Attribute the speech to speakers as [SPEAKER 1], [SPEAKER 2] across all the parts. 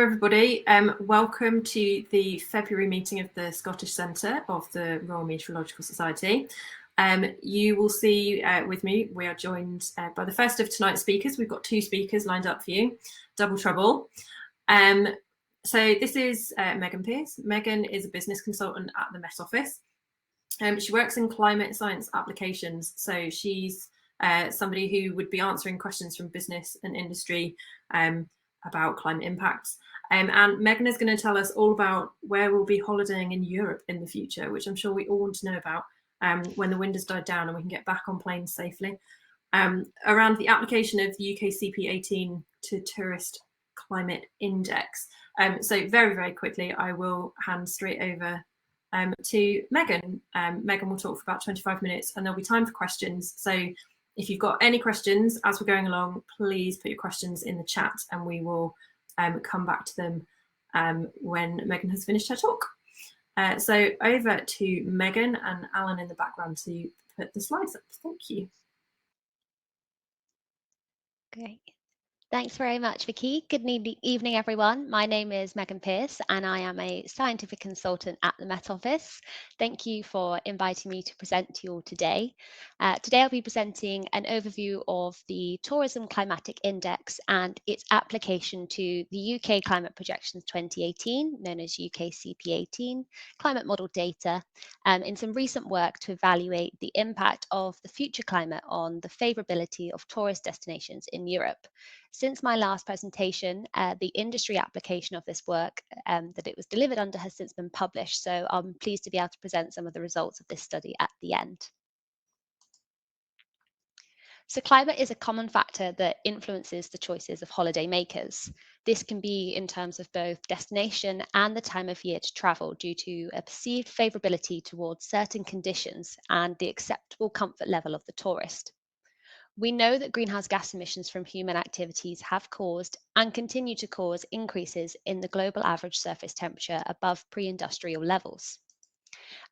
[SPEAKER 1] Everybody, welcome to the February meeting of the Scottish Centre of the Royal Meteorological Society. You will see with me, we are joined by the first of tonight's speakers. We've got two speakers lined up for you, double trouble. So this is Megan Pearce. Megan is a business consultant at the Met Office. She works in climate science applications, so she's somebody who would be answering questions from business and industry about climate impacts. And Megan is going to tell us all about where we'll be holidaying in Europe in the future, which I'm sure we all want to know about when the wind has died down and we can get back on planes safely. Around the application of the UK CP18 to Tourist Climate Index. So very, very quickly, I will hand straight over to Megan. Megan will talk for about 25 minutes and there'll be time for questions. So if you've got any questions as we're going along, please put your questions in the chat and we will come back to them when Megan has finished her talk. So over to Megan and Alan in the background to put the slides up. Thank you.
[SPEAKER 2] Great. Thanks very much, Vicky. Good evening, everyone. My name is Megan Pearce, and I am a scientific consultant at the Met Office. Thank you for inviting me to present to you all today. Today, I'll be presenting an overview of the Tourism Climatic Index and its application to the UK Climate Projections 2018, known as UK CP18, climate model data, in some recent work to evaluate the impact of the future climate on the favourability of tourist destinations in Europe. Since my last presentation, the industry application of this work that it was delivered under has since been published, so I'm pleased to be able to present some of the results of this study at the end. So climate is a common factor that influences the choices of holiday makers. This can be in terms of both destination and the time of year to travel due to a perceived favourability towards certain conditions and the acceptable comfort level of the tourist. We know that greenhouse gas emissions from human activities have caused and continue to cause increases in the global average surface temperature above pre-industrial levels.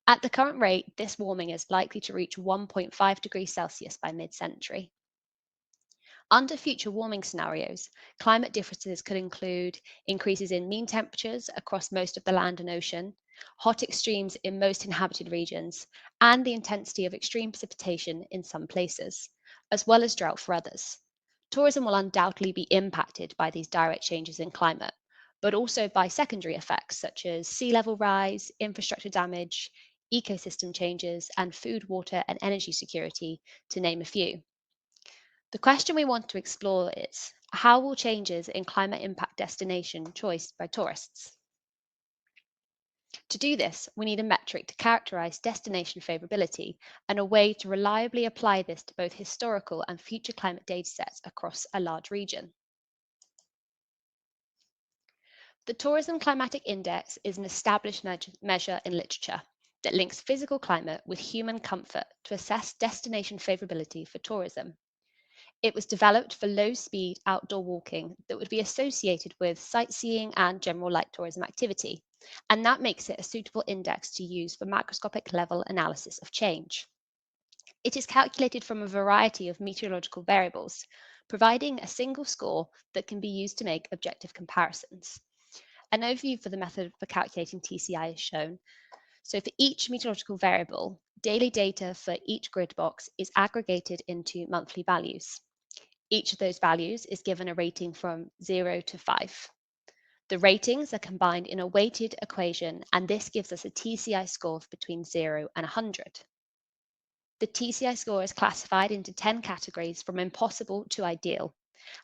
[SPEAKER 2] At the current rate, this warming is likely to reach 1.5 degrees Celsius by mid-century. Under future warming scenarios, climate differences could include increases in mean temperatures across most of the land and ocean, hot extremes in most inhabited regions, and the intensity of extreme precipitation in some places, as well as drought for others. Tourism will undoubtedly be impacted by these direct changes in climate, but also by secondary effects such as sea level rise, infrastructure damage, ecosystem changes, and food, water, and energy security, to name a few. The question we want to explore is, how will changes in climate impact destination choice by tourists? To do this, we need a metric to characterize destination favourability and a way to reliably apply this to both historical and future climate datasets across a large region. The Tourism Climatic Index is an established measure in literature that links physical climate with human comfort to assess destination favourability for tourism. It was developed for low-speed outdoor walking that would be associated with sightseeing and general light tourism activity, and that makes it a suitable index to use for macroscopic level analysis of change. It is calculated from a variety of meteorological variables, providing a single score that can be used to make objective comparisons. An overview for the method for calculating TCI is shown. So for each meteorological variable, daily data for each grid box is aggregated into monthly values. Each of those values is given a rating from 0 to 5. The ratings are combined in a weighted equation, and this gives us a TCI score of between 0 and 100. The TCI score is classified into 10 categories from impossible to ideal,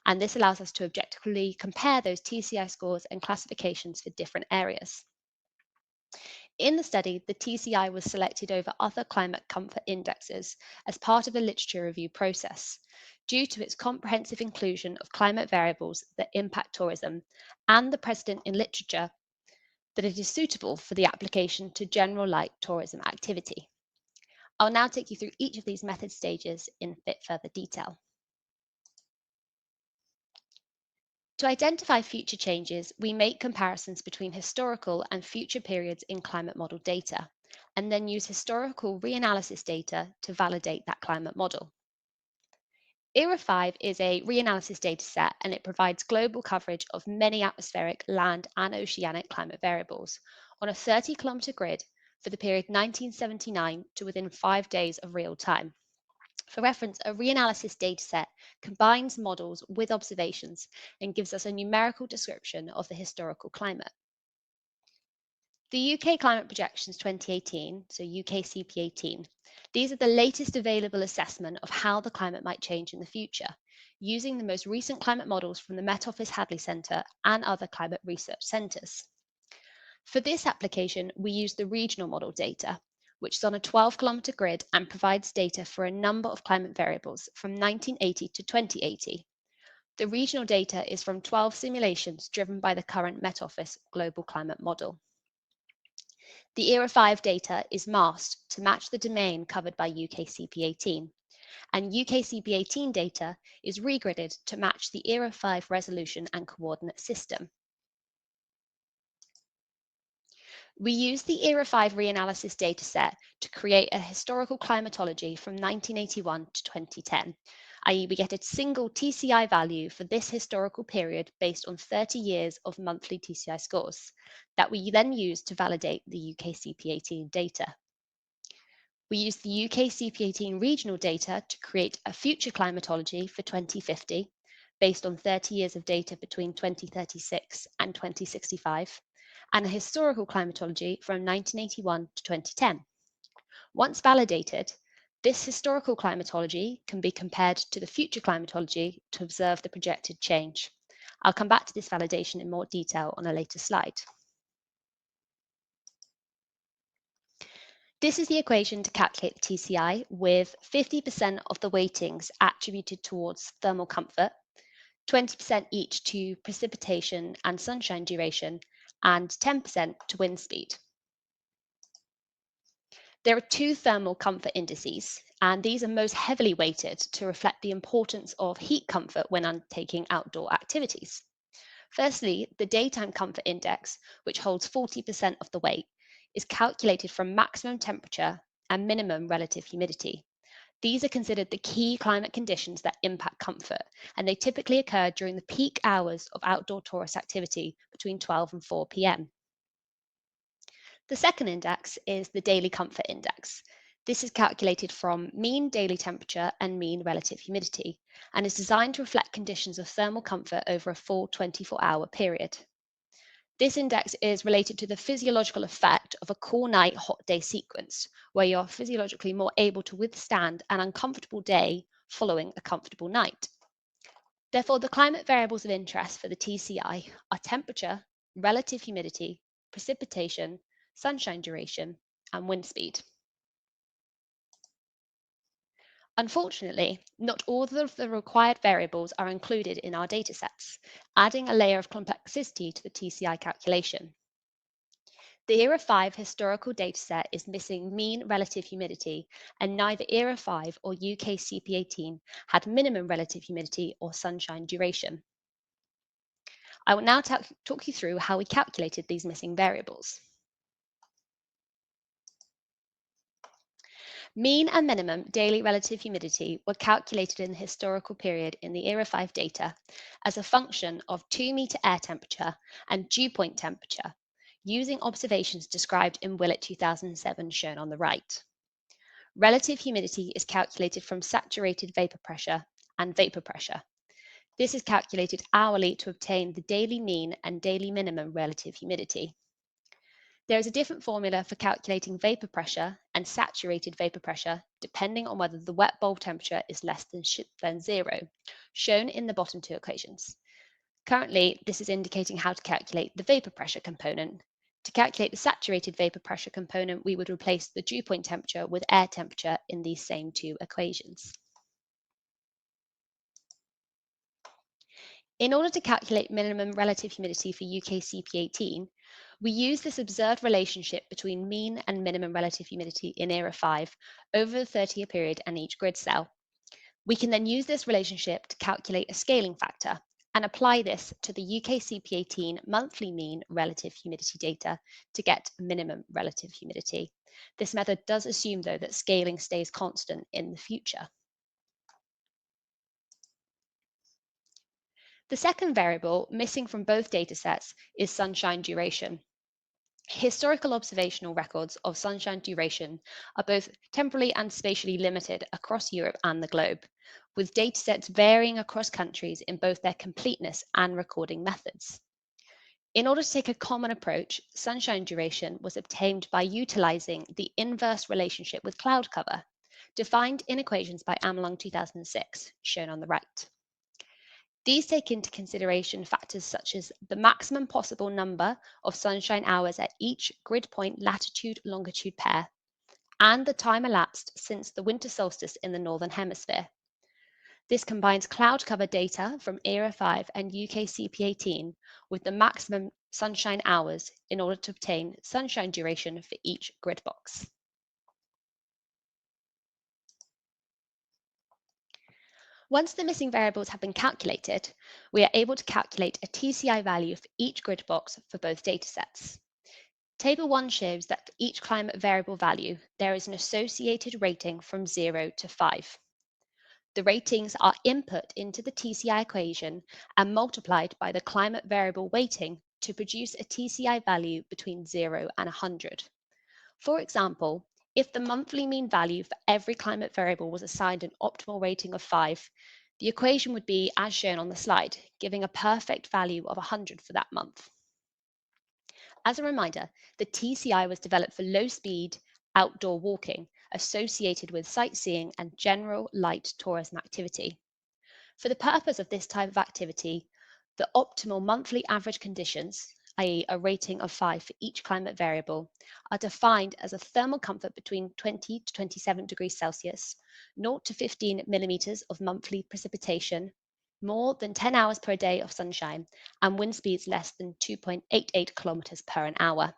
[SPEAKER 2] and this allows us to objectively compare those TCI scores and classifications for different areas. In the study, the TCI was selected over other climate comfort indexes as part of a literature review process, due to its comprehensive inclusion of climate variables that impact tourism and the precedent in literature that it is suitable for the application to general light tourism activity. I'll now take you through each of these method stages in a bit further detail. To identify future changes, we make comparisons between historical and future periods in climate model data, and then use historical reanalysis data to validate that climate model. ERA 5 is a reanalysis dataset and it provides global coverage of many atmospheric, land and oceanic climate variables on a 30-kilometre grid for the period 1979 to within 5 days of real time. For reference, a reanalysis dataset combines models with observations and gives us a numerical description of the historical climate. The UK Climate Projections 2018, so UKCP18, these are the latest available assessment of how the climate might change in the future, using the most recent climate models from the Met Office Hadley Centre and other climate research centres. For this application, we use the regional model data, which is on a 12-kilometre grid and provides data for a number of climate variables from 1980 to 2080. The regional data is from 12 simulations driven by the current Met Office Global Climate Model. The ERA 5 data is masked to match the domain covered by UKCP18, and UKCP18 data is regridded to match the ERA 5 resolution and coordinate system. We use the ERA 5 reanalysis dataset to create a historical climatology from 1981 to 2010, i.e. we get a single TCI value for this historical period based on 30 years of monthly TCI scores that we then use to validate the UKCP18 data. We use the UKCP18 regional data to create a future climatology for 2050 based on 30 years of data between 2036 and 2065, and a historical climatology from 1981 to 2010. Once validated, this historical climatology can be compared to the future climatology to observe the projected change. I'll come back to this validation in more detail on a later slide. This is the equation to calculate the TCI with 50% of the weightings attributed towards thermal comfort, 20% each to precipitation and sunshine duration, and 10% to wind speed. There are two thermal comfort indices, and these are most heavily weighted to reflect the importance of heat comfort when undertaking outdoor activities. Firstly, the daytime comfort index, which holds 40% of the weight, is calculated from maximum temperature and minimum relative humidity. These are considered the key climate conditions that impact comfort, and they typically occur during the peak hours of outdoor tourist activity between 12 and 4 p.m. The second index is the daily comfort index. This is calculated from mean daily temperature and mean relative humidity, and is designed to reflect conditions of thermal comfort over a full 24-hour period. This index is related to the physiological effect of a cool night, hot day sequence, where you're physiologically more able to withstand an uncomfortable day following a comfortable night. Therefore, the climate variables of interest for the TCI are temperature, relative humidity, precipitation, sunshine duration, and wind speed. Unfortunately, not all of the required variables are included in our datasets, adding a layer of complexity to the TCI calculation. The ERA 5 historical dataset is missing mean relative humidity, and neither ERA 5 or UKCP18 had minimum relative humidity or sunshine duration. I will now talk you through how we calculated these missing variables. Mean and minimum daily relative humidity were calculated in the historical period in the ERA 5 data as a function of 2-metre air temperature and dew point temperature, using observations described in Willett 2007 shown on the right. Relative humidity is calculated from saturated vapour pressure and vapour pressure. This is calculated hourly to obtain the daily mean and daily minimum relative humidity. There is a different formula for calculating vapour pressure and saturated vapour pressure depending on whether the wet bulb temperature is less than 0, shown in the bottom two equations. Currently, this is indicating how to calculate the vapour pressure component. To calculate the saturated vapour pressure component, we would replace the dew point temperature with air temperature in these same two equations. In order to calculate minimum relative humidity for UKCP18, we use this observed relationship between mean and minimum relative humidity in ERA 5 over the 30-year period and each grid cell. We can then use this relationship to calculate a scaling factor and apply this to the UKCP18 monthly mean relative humidity data to get minimum relative humidity. This method does assume, though, that scaling stays constant in the future. The second variable missing from both datasets is sunshine duration. Historical observational records of sunshine duration are both temporally and spatially limited across Europe and the globe, with datasets varying across countries in both their completeness and recording methods. In order to take a common approach, sunshine duration was obtained by utilizing the inverse relationship with cloud cover, defined in equations by Amelung 2006, shown on the right. These take into consideration factors such as the maximum possible number of sunshine hours at each grid point latitude-longitude pair and the time elapsed since the winter solstice in the Northern Hemisphere. This combines cloud cover data from ERA 5 and UK CP18 with the maximum sunshine hours in order to obtain sunshine duration for each grid box. Once the missing variables have been calculated, we are able to calculate a TCI value for each grid box for both datasets. Table 1 shows that for each climate variable value, there is an associated rating from 0 to 5. The ratings are input into the TCI equation and multiplied by the climate variable weighting to produce a TCI value between 0 and 100. For example, if the monthly mean value for every climate variable was assigned an optimal rating of 5, the equation would be as shown on the slide, giving a perfect value of 100 for that month. As a reminder, the TCI was developed for low-speed outdoor walking associated with sightseeing and general light tourism activity. For the purpose of this type of activity, the optimal monthly average conditions, i.e. a rating of 5 for each climate variable, are defined as a thermal comfort between 20 to 27 degrees Celsius, 0 to 15 millimeters of monthly precipitation, more than 10 hours per day of sunshine, and wind speeds less than 2.88 kilometers per hour.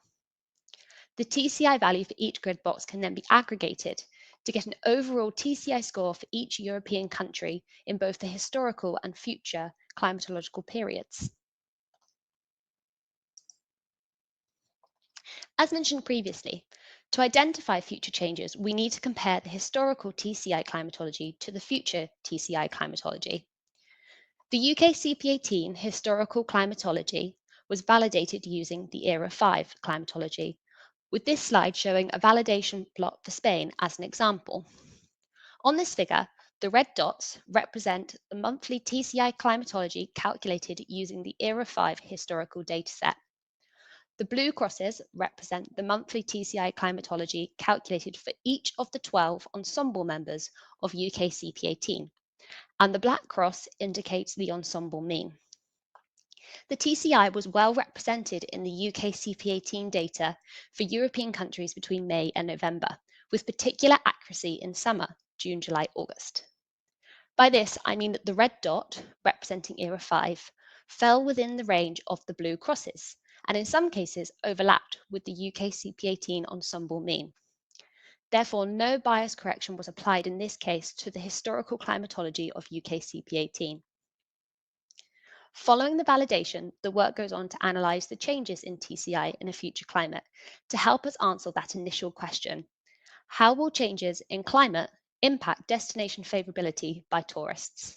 [SPEAKER 2] The TCI value for each grid box can then be aggregated to get an overall TCI score for each European country in both the historical and future climatological periods. As mentioned previously, to identify future changes, we need to compare the historical TCI climatology to the future TCI climatology. The UK CP18 historical climatology was validated using the ERA 5 climatology, with this slide showing a validation plot for Spain as an example. On this figure, the red dots represent the monthly TCI climatology calculated using the ERA 5 historical dataset. The blue crosses represent the monthly TCI climatology calculated for each of the 12 ensemble members of UK CP18, and the black cross indicates the ensemble mean. The TCI was well represented in the UK CP18 data for European countries between May and November, with particular accuracy in summer, June, July, August. By this, I mean that the red dot, representing ERA 5, fell within the range of the blue crosses, and in some cases overlapped with the UK CP18 ensemble mean. Therefore, no bias correction was applied in this case to the historical climatology of UK CP18. Following the validation, the work goes on to analyse the changes in TCI in a future climate to help us answer that initial question: how will changes in climate impact destination favourability by tourists?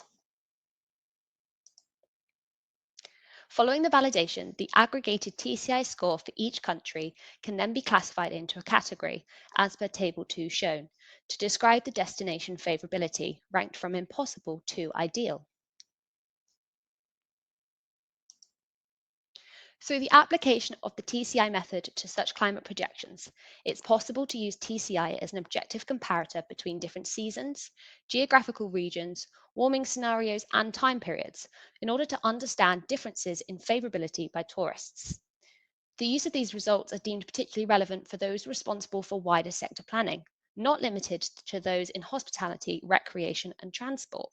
[SPEAKER 2] Following the validation, the aggregated TCI score for each country can then be classified into a category, as per Table 2 shown, to describe the destination favourability, ranked from impossible to ideal. Through the application of the TCI method to such climate projections, it's possible to use TCI as an objective comparator between different seasons, geographical regions, warming scenarios, and time periods in order to understand differences in favourability by tourists. The use of these results are deemed particularly relevant for those responsible for wider sector planning, not limited to those in hospitality, recreation, and transport.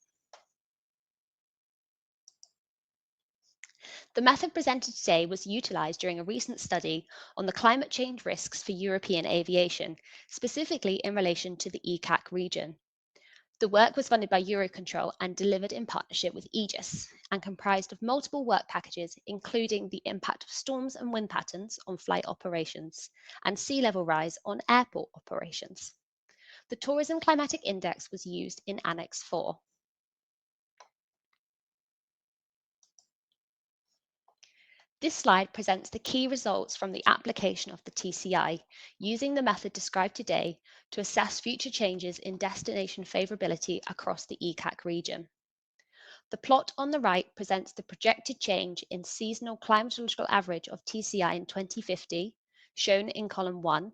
[SPEAKER 2] The method presented today was utilised during a recent study on the climate change risks for European aviation, specifically in relation to the ECAC region. The work was funded by Eurocontrol and delivered in partnership with Aegis, and comprised of multiple work packages, including the impact of storms and wind patterns on flight operations, and sea level rise on airport operations. The Tourism Climatic Index was used in Annex 4. This slide presents the key results from the application of the TCI, using the method described today to assess future changes in destination favourability across the ECAC region. The plot on the right presents the projected change in seasonal climatological average of TCI in 2050, shown in column 1,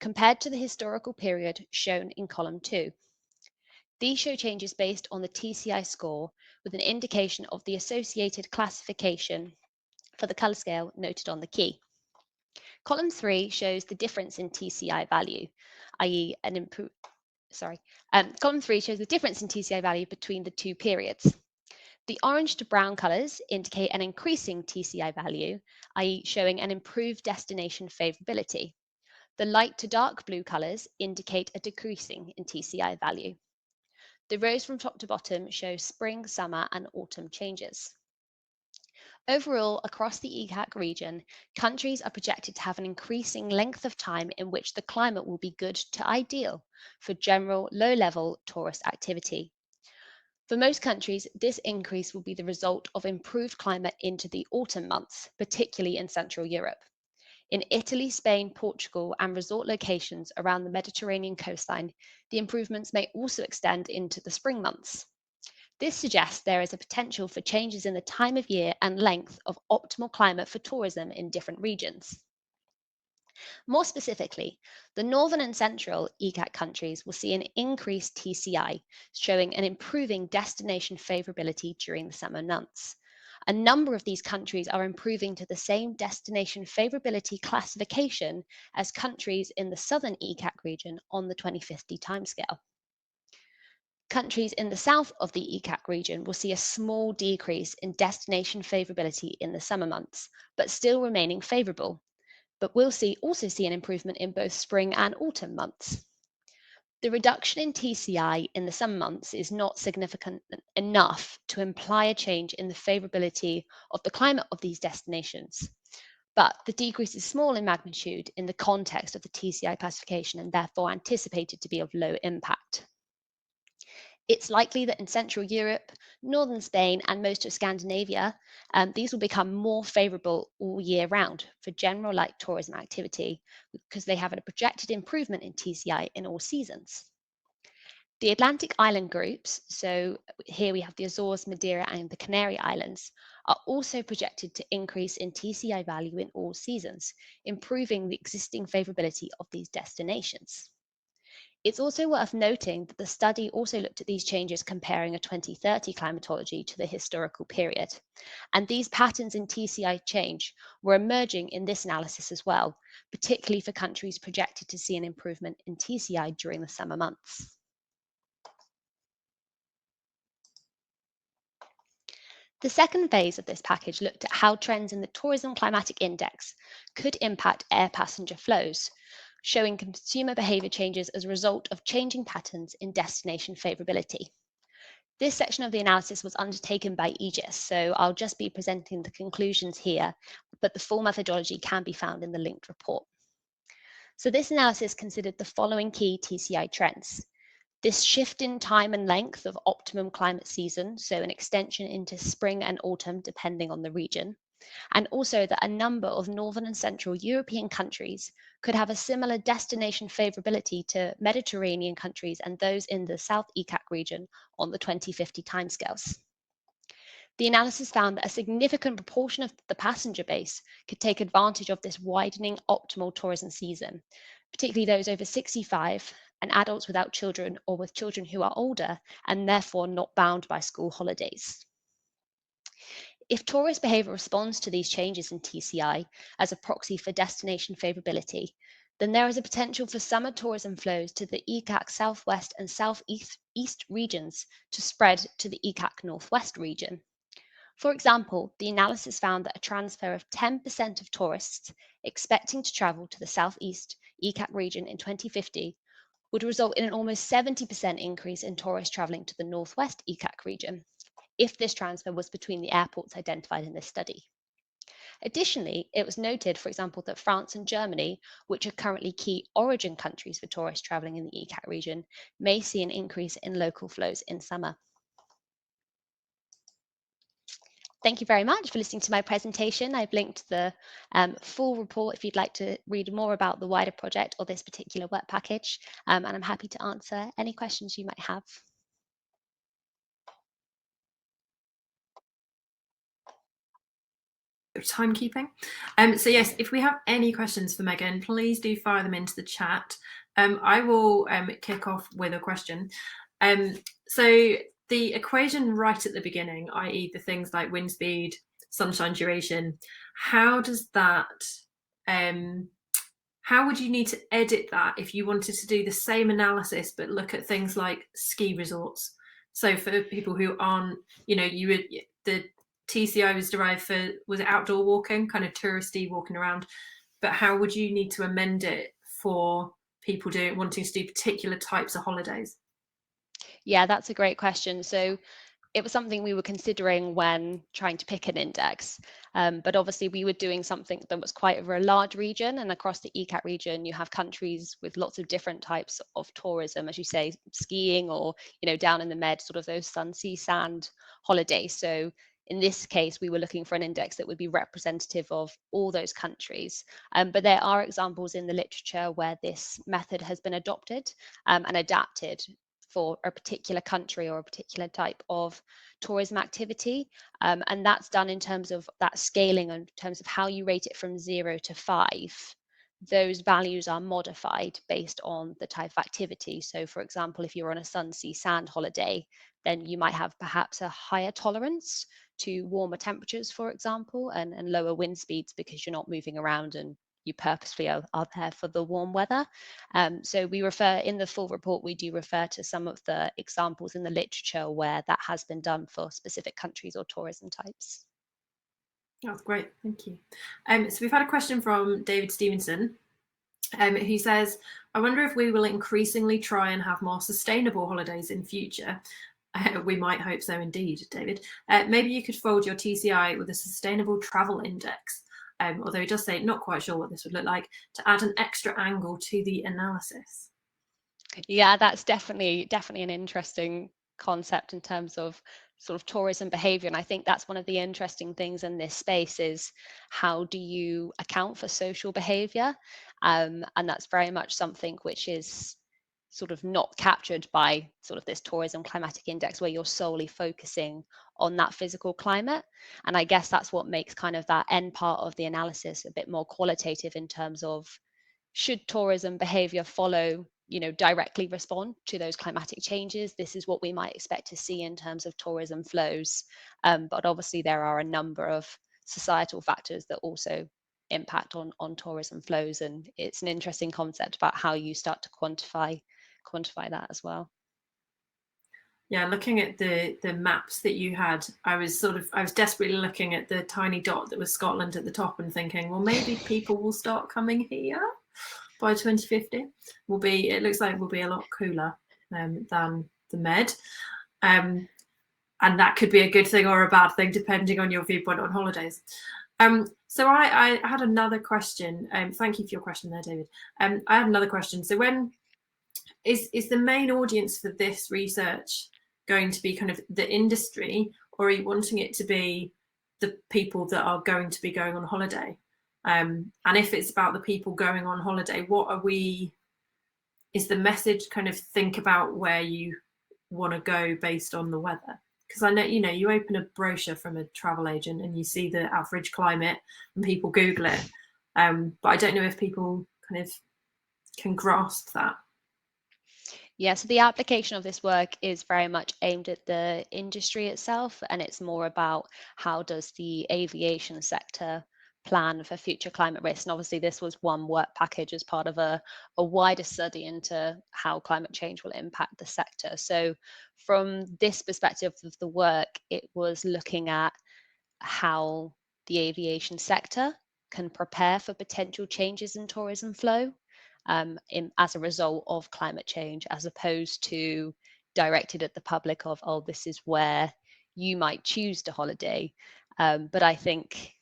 [SPEAKER 2] compared to the historical period shown in column 2. These show changes based on the TCI score with an indication of the associated classification for the colour scale noted on the key. Column 3 shows the difference in TCI value, i.e. column 3 shows the difference in TCI value between the two periods. The orange to brown colours indicate an increasing TCI value, i.e. showing an improved destination favourability. The light to dark blue colours indicate a decreasing in TCI value. The rows from top to bottom show spring, summer and autumn changes. Overall, across the ECAC region, countries are projected to have an increasing length of time in which the climate will be good to ideal for general low-level tourist activity. For most countries, this increase will be the result of improved climate into the autumn months, particularly in Central Europe. In Italy, Spain, Portugal, and resort locations around the Mediterranean coastline, the improvements may also extend into the spring months. This suggests there is a potential for changes in the time of year and length of optimal climate for tourism in different regions. More specifically, the northern and central ECAC countries will see an increased TCI, showing an improving destination favourability during the summer months. A number of these countries are improving to the same destination favourability classification as countries in the southern ECAC region on the 2050 timescale. Countries in the south of the ECAC region will see a small decrease in destination favourability in the summer months, but still remaining favourable. But we'll also see an improvement in both spring and autumn months. The reduction in TCI in the summer months is not significant enough to imply a change in the favourability of the climate of these destinations. But the decrease is small in magnitude in the context of the TCI classification and therefore anticipated to be of low impact. It's likely that in Central Europe, northern Spain, and most of Scandinavia, these will become more favourable all year round for general light tourism activity because they have a projected improvement in TCI in all seasons. The Atlantic island groups, so here we have the Azores, Madeira, and the Canary Islands, are also projected to increase in TCI value in all seasons, improving the existing favourability of these destinations. It's also worth noting that the study also looked at these changes comparing a 2030 climatology to the historical period. And these patterns in TCI change were emerging in this analysis as well, particularly for countries projected to see an improvement in TCI during the summer months. The second phase of this package looked at how trends in the Tourism Climatic Index could impact air passenger flows, showing consumer behaviour changes as a result of changing patterns in destination favourability. This section of the analysis was undertaken by Aegis, so I'll just be presenting the conclusions here, but the full methodology can be found in the linked report. So this analysis considered the following key TCI trends. This shift in time and length of optimum climate season, so an extension into spring and autumn depending on the region, and also that a number of northern and central European countries could have a similar destination favourability to Mediterranean countries and those in the South ECAC region on the 2050 timescales. The analysis found that a significant proportion of the passenger base could take advantage of this widening optimal tourism season, particularly those over 65 and adults without children or with children who are older and therefore not bound by school holidays. If tourist behaviour responds to these changes in TCI as a proxy for destination favourability, then there is a potential for summer tourism flows to the ECAC southwest and southeast regions to spread to the ECAC northwest region. For example, the analysis found that a transfer of 10% of tourists expecting to travel to the southeast ECAC region in 2050 would result in an almost 70% increase in tourists travelling to the northwest ECAC region, if this transfer was between the airports identified in this study. Additionally, it was noted, for example, that France and Germany, which are currently key origin countries for tourists travelling in the ECAC region, may see an increase in local flows in summer. Thank you very much for listening to my presentation. I've linked the full report if you'd like to read more about the wider project or this particular work package, and I'm happy to answer any questions you might have.
[SPEAKER 1] Timekeeping. So yes, if we have any questions for Megan, please do fire them into the chat. I will kick off with a question. So the equation right at the beginning, i.e. the things like wind speed, sunshine duration, how does that, how would you need to edit that if you wanted to do the same analysis but look at things like ski resorts? So for people who aren't, the TCI was derived for, was it outdoor walking, kind of touristy walking around, but how would you need to amend it for people wanting to do particular types of holidays?
[SPEAKER 2] Yeah, that's a great question. So it was something we were considering when trying to pick an index. But obviously we were doing something that was quite over a large region, and across the ECAT region, you have countries with lots of different types of tourism, as you say, skiing or, down in the Med, sort of those sun, sea, sand holidays. So in this case, we were looking for an index that would be representative of all those countries. But there are examples in the literature where this method has been adopted and adapted for a particular country or a particular type of tourism activity. And that's done in terms of that scaling, in terms of how you rate it from 0 to 5. Those values are modified based on the type of activity. So for example, if you're on a sun, sea, sand holiday, then you might have perhaps a higher tolerance to warmer temperatures, for example, and lower wind speeds because you're not moving around and you purposefully are there for the warm weather. So we refer, in the full report, we do refer to some of the examples in the literature where that has been done for specific countries or tourism types.
[SPEAKER 1] That's great, thank you. So we've had a question from David Stevenson, who says, I wonder if we will increasingly try and have more sustainable holidays in future. We might hope so indeed, David. Maybe you could fold your TCI with a sustainable travel index, although he does say not quite sure what this would look like, to add an extra angle to the analysis.
[SPEAKER 2] Yeah, that's definitely an interesting concept in terms of sort of tourism behavior. And I think that's one of the interesting things in this space is how do you account for social behavior? And that's very much something which is sort of not captured by sort of this tourism climatic index where you're solely focusing on that physical climate. And I guess that's what makes kind of that end part of the analysis a bit more qualitative in terms of should tourism behavior follow, directly respond to those climatic changes? This is what we might expect to see in terms of tourism flows. But obviously there are a number of societal factors that also impact on tourism flows. And it's an interesting concept about how you start to quantify that as well.
[SPEAKER 1] Yeah, looking at the maps that you had, I was desperately looking at the tiny dot that was Scotland at the top and thinking, well, maybe people will start coming here by 2050. It looks like we'll be a lot cooler than the Med. And that could be a good thing or a bad thing, depending on your viewpoint on holidays. So I had another question. Thank you for your question there, David. I had another question. So when is the main audience for this research going to be kind of the industry, or are you wanting it to be the people that are going to be going on holiday? And if it's about the people going on holiday, is the message kind of think about where you want to go based on the weather? Because I know, you open a brochure from a travel agent and you see the average climate and people Google it. But I don't know if people kind of can grasp that.
[SPEAKER 2] Yeah, so the application of this work is very much aimed at the industry itself, and it's more about how does the aviation sector plan for future climate risks. And obviously this was one work package as part of a wider study into how climate change will impact the sector. So from this perspective of the work, it was looking at how the aviation sector can prepare for potential changes in tourism flow as a result of climate change, as opposed to directed at the public of, oh, this is where you might choose to holiday. But I think,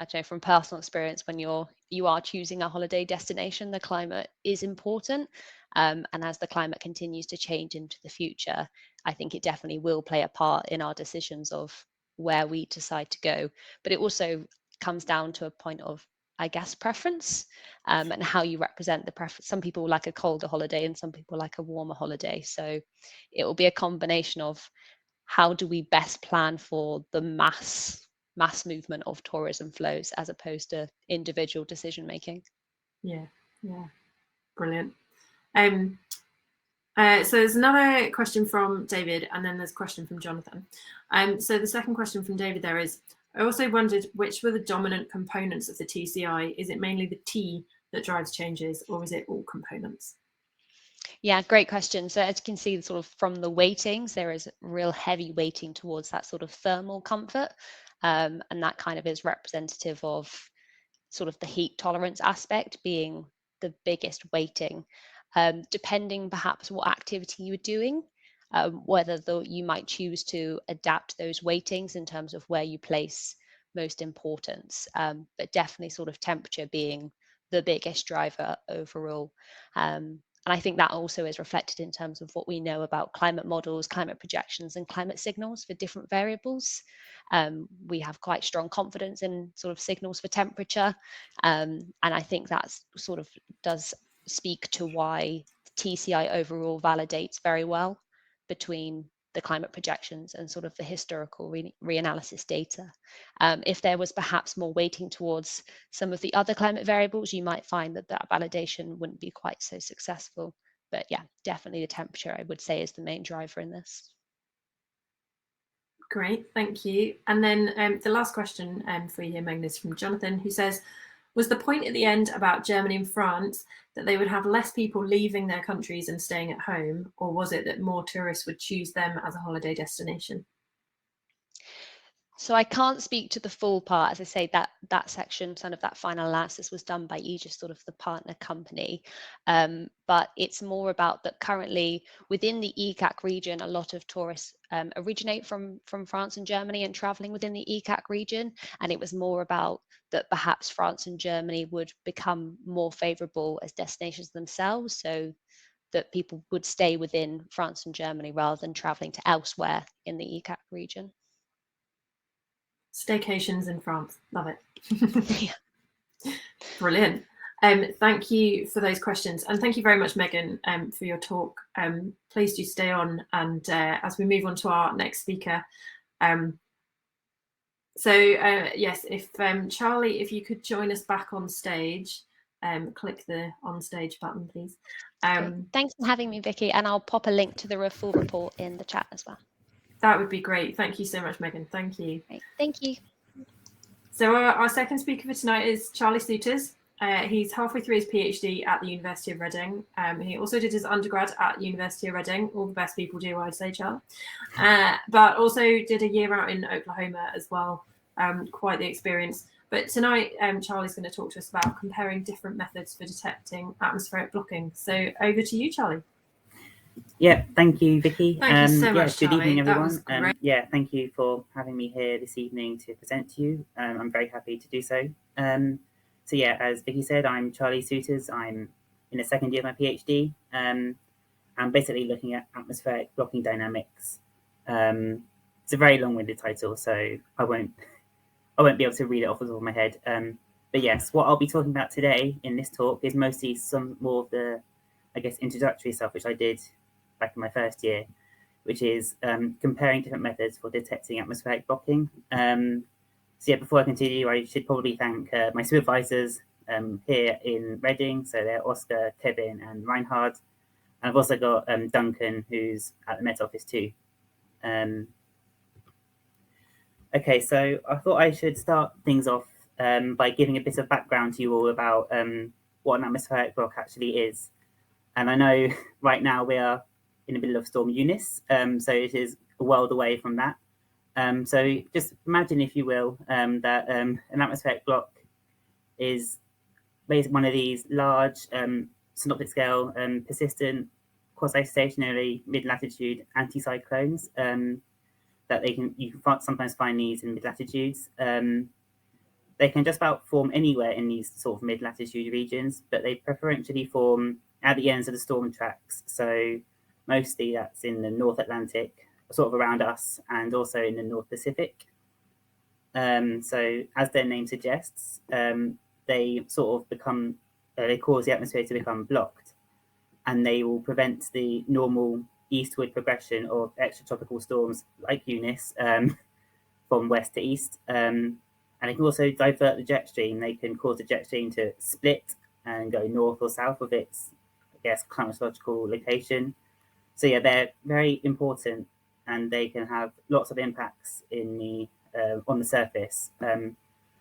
[SPEAKER 2] I don't know, from personal experience, when you are choosing a holiday destination, the climate is important. And as the climate continues to change into the future, I think it definitely will play a part in our decisions of where we decide to go. But it also comes down to a point of, I guess, preference, and how you represent the preference. Some people like a colder holiday and some people like a warmer holiday. So it will be a combination of how do we best plan for the mass movement of tourism flows as opposed to individual decision making.
[SPEAKER 1] Yeah, brilliant. So there's another question from David, and then there's a question from Jonathan. So the second question from David there is, I also wondered which were the dominant components of the TCI. Is it mainly the T that drives changes, or is it all components?
[SPEAKER 2] Yeah, great question. So as you can see, sort of from the weightings, there is real heavy weighting towards that sort of thermal comfort. And that kind of is representative of sort of the heat tolerance aspect being the biggest weighting. Depending perhaps what activity you were doing, whether you might choose to adapt those weightings in terms of where you place most importance, but definitely sort of temperature being the biggest driver overall. And I think that also is reflected in terms of what we know about climate models, climate projections, and climate signals for different variables. We have quite strong confidence in sort of signals for temperature. And I think that sort of does speak to why TCI overall validates very well between the climate projections and sort of the historical reanalysis data. If there was perhaps more weighting towards some of the other climate variables, you might find that that validation wouldn't be quite so successful. But yeah, definitely the temperature, I would say, is the main driver in this.
[SPEAKER 1] Great, thank you. And then the last question for you here, Megan, is from Jonathan, who says, was the point at the end about Germany and France that they would have less people leaving their countries and staying at home, or was it that more tourists would choose them as a holiday destination?
[SPEAKER 2] So I can't speak to the full part. As I say, that section, kind of that final analysis was done by Aegis, sort of the partner company. But it's more about that currently within the ECAC region, a lot of tourists originate from France and Germany and traveling within the ECAC region. And it was more about that perhaps France and Germany would become more favorable as destinations themselves. So that people would stay within France and Germany rather than traveling to elsewhere in the ECAC region.
[SPEAKER 1] Staycations in France, love it.
[SPEAKER 2] Yeah.
[SPEAKER 1] Brilliant. Thank you for those questions, and thank you very much, Megan, for your talk. Please do stay on, and as we move on to our next speaker. Yes, if Charlie, if you could join us back on stage, click the on stage button, please.
[SPEAKER 2] Thanks for having me, Vicky, and I'll pop a link to the Referral Report in the chat as well.
[SPEAKER 1] That would be great. Thank you so much, Megan. Thank you.
[SPEAKER 2] Great. Thank you.
[SPEAKER 1] So our second speaker for tonight is Charlie Souters. He's halfway through his PhD at the University of Reading. He also did his undergrad at University of Reading. All the best people do, I'd say, Charlie. But also did a year out in Oklahoma as well. Quite the experience. But tonight, Charlie's going to talk to us about comparing different methods for detecting atmospheric blocking. So over to you, Charlie.
[SPEAKER 3] Yeah, thank you, Vicky.
[SPEAKER 1] Thank you so much,
[SPEAKER 3] good
[SPEAKER 1] Charlie.
[SPEAKER 3] evening, everyone.
[SPEAKER 1] That was great.
[SPEAKER 3] Yeah, thank you for having me here this evening to present to you. I'm very happy to do so. So yeah, as Vicky said, I'm Charlie Souters. I'm in the second year of my PhD. I'm basically looking at atmospheric blocking dynamics. It's a very long-winded title, so I won't be able to read it off the top of my head. But yes, what I'll be talking about today in this talk is mostly some more of the, I guess, introductory stuff which I did back in my first year, which is comparing different methods for detecting atmospheric blocking. So yeah, before I continue, I should probably thank my supervisors here in Reading. So they're Oscar, Kevin, and Reinhard. And I've also got Duncan, who's at the Met Office too. Okay, so I thought I should start things off by giving a bit of background to you all about what an atmospheric block actually is. And I know right now we are in the middle of Storm Eunice, so it is a world away from that. So just imagine, if you will, that an atmospheric block is basically one of these large synoptic scale persistent quasi-stationary mid-latitude anticyclones that you can sometimes find these in mid-latitudes. They can just about form anywhere in these sort of mid-latitude regions, but they preferentially form at the ends of the storm tracks. So mostly that's in the North Atlantic, sort of around us, and also in the North Pacific. So as their name suggests, they sort of become, they cause the atmosphere to become blocked, and they will prevent the normal eastward progression of extratropical storms like Eunice from west to east. And they can also divert the jet stream. They can cause the jet stream to split and go north or south of its, I guess, climatological location. So yeah, they're very important, and they can have lots of impacts in the on the surface.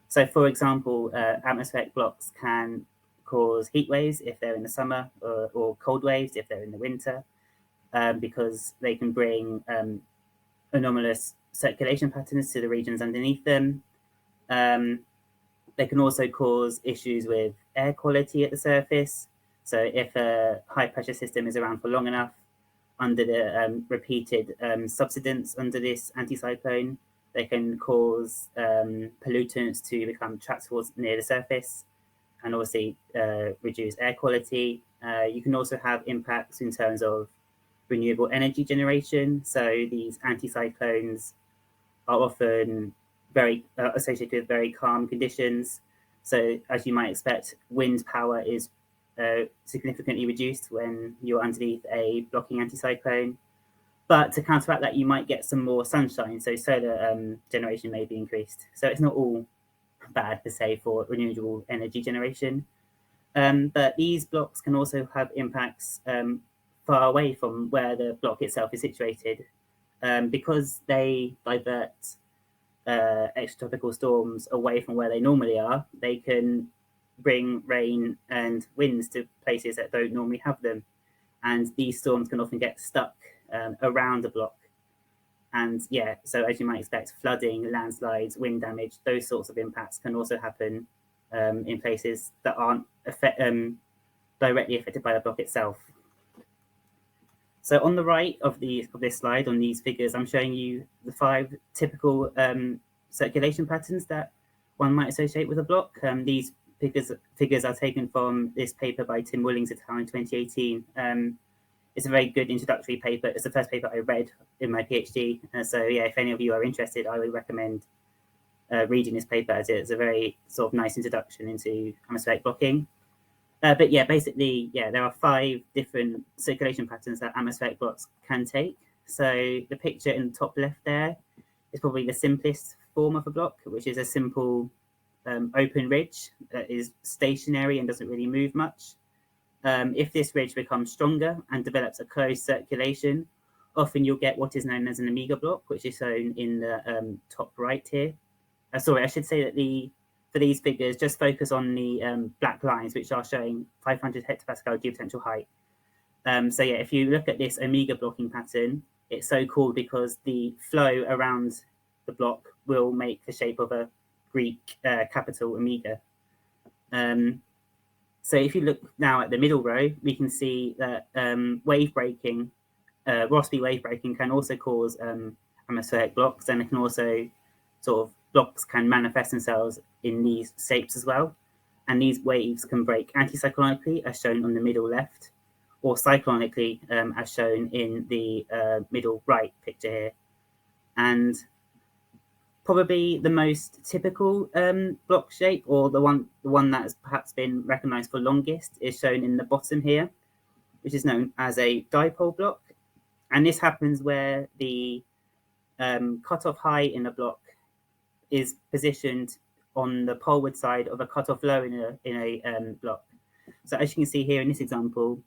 [SPEAKER 3] So for example, atmospheric blocks can cause heat waves if they're in the summer, or cold waves if they're in the winter, because they can bring anomalous circulation patterns to the regions underneath them. They can also cause issues with air quality at the surface. So if a high pressure system is around for long enough, under the repeated subsidence under this anticyclone, they can cause pollutants to become trapped towards near the surface, and obviously reduce air quality. You can also have impacts in terms of renewable energy generation. So these anticyclones are often very associated with very calm conditions. So as you might expect, wind power is significantly reduced when you're underneath a blocking anticyclone. But to counteract that, you might get some more sunshine, so solar generation may be increased. So it's not all bad per se for renewable energy generation. But these blocks can also have impacts far away from where the block itself is situated, because they divert extratropical storms away from where they normally are. They can bring rain and winds to places that don't normally have them, and these storms can often get stuck around the block. And yeah, so as you might expect, flooding, landslides, wind damage, those sorts of impacts can also happen in places that aren't directly affected by the block itself. So on the right of this slide, on these figures, I'm showing you the 5 typical circulation patterns that one might associate with a block. These figures are taken from this paper by Tim Willings et al. In 2018. It's a very good introductory paper. It's the first paper I read in my PhD. So yeah, if any of you are interested, I would recommend reading this paper, as it's a very sort of nice introduction into atmospheric blocking. But yeah, basically, yeah, there are 5 different circulation patterns that atmospheric blocks can take. So the picture in the top left there is probably the simplest form of a block, which is a simple open ridge that is stationary and doesn't really move much. If this ridge becomes stronger and develops a closed circulation, often you'll get what is known as an omega block, which is shown in the top right here. Sorry, I should say that for these figures, just focus on the black lines, which are showing 500 hectopascal geopotential height. So yeah, if you look at this omega blocking pattern, it's so called because the flow around the block will make the shape of a Greek capital omega. So if you look now at the middle row, we can see that wave breaking, Rossby wave breaking, can also cause atmospheric blocks, and it can also sort of blocks can manifest themselves in these shapes as well. And these waves can break anticyclonically, as shown on the middle left, or cyclonically, as shown in the middle right picture here. And probably the most typical block shape, or the one that has perhaps been recognized for longest, is shown in the bottom here, which is known as a dipole block. And this happens where the cutoff high in a block is positioned on the poleward side of a cutoff low in a block. So as you can see here in this example,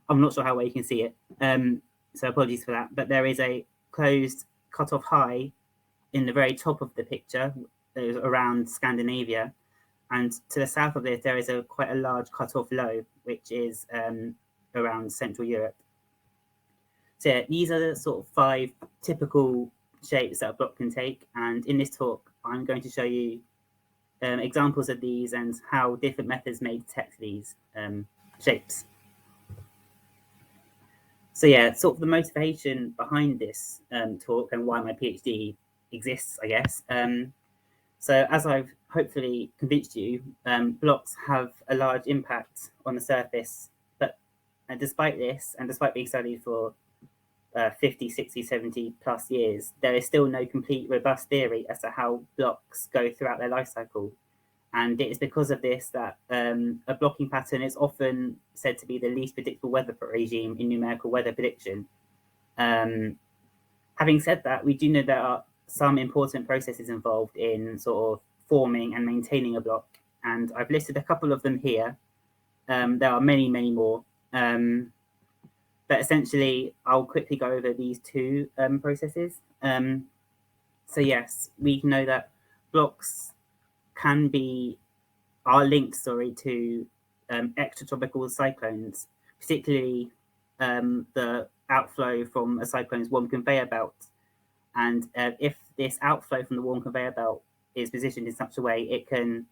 [SPEAKER 3] I'm not sure how well you can see it, so apologies for that, but there is a closed cutoff high in the very top of the picture around Scandinavia, and to the south of this there is quite a large cutoff low, which is around Central Europe. So yeah, these are the sort of 5 typical shapes that a block can take, and in this talk I'm going to show you examples of these and how different methods may detect these shapes. So yeah, sort of the motivation behind this talk and why my PhD exists, I guess. So as I've hopefully convinced you, blocks have a large impact on the surface, but despite this, and despite being studied for 50, 60, 70 plus years, there is still no complete robust theory as to how blocks go throughout their life cycle. And it is because of this that a blocking pattern is often said to be the least predictable weather regime in numerical weather prediction. Having said that, we do know there are some important processes involved in sort of forming and maintaining a block, and I've listed a couple of them here. There are many, many more. But essentially, I'll quickly go over these two processes. So yes, we know that blocks are linked, to extratropical cyclones, particularly the outflow from a cyclone's warm conveyor belt. And if this outflow from the warm conveyor belt is positioned in such a way, it can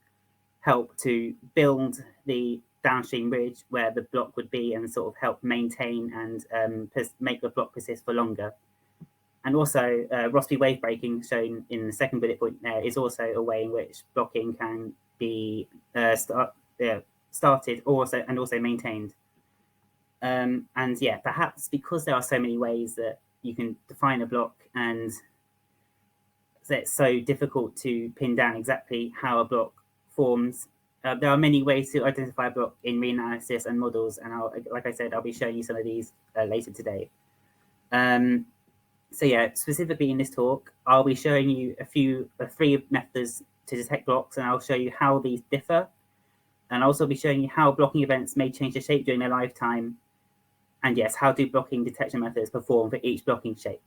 [SPEAKER 3] help to build the downstream ridge where the block would be and sort of help maintain and make the block persist for longer. And also Rossby wave breaking, shown in the second bullet point there, is also a way in which blocking can be started and also maintained. And yeah, perhaps because there are so many ways that you can define a block, and it's so difficult to pin down exactly how a block forms, there are many ways to identify a block in reanalysis and models, and like I said, I'll be showing you some of these later today. So yeah, specifically in this talk, I'll be showing you three methods to detect blocks, and I'll show you how these differ, and I'll also be showing you how blocking events may change their shape during their lifetime, and yes, how do blocking detection methods perform for each blocking shape.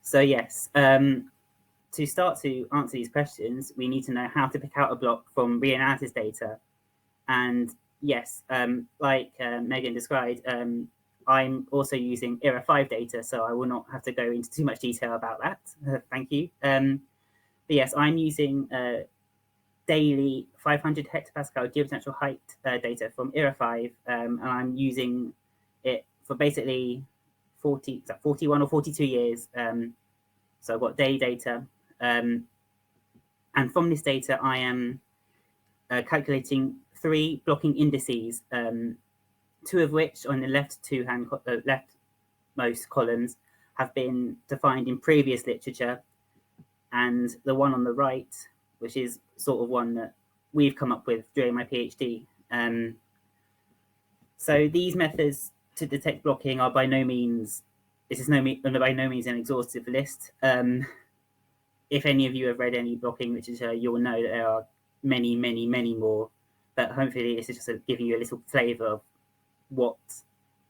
[SPEAKER 3] So yes, to start to answer these questions, we need to know how to pick out a block from reanalysis data. And yes, like Megan described, I'm also using ERA 5 data, so I will not have to go into too much detail about that. Thank you. But yes, I'm using daily 500 hectopascal geopotential height data from ERA 5, and I'm using it for basically 41 or 42 years. So I've got daily data. And from this data, I am calculating 3 blocking indices, 2 of which on the leftmost columns have been defined in previous literature, and the one on the right, which is sort of one that we've come up with during my PhD. So these methods to detect blocking are by no means an exhaustive list. If any of you have read any blocking literature, you'll know that there are many, many, many more. But hopefully this is just giving you a little flavour of what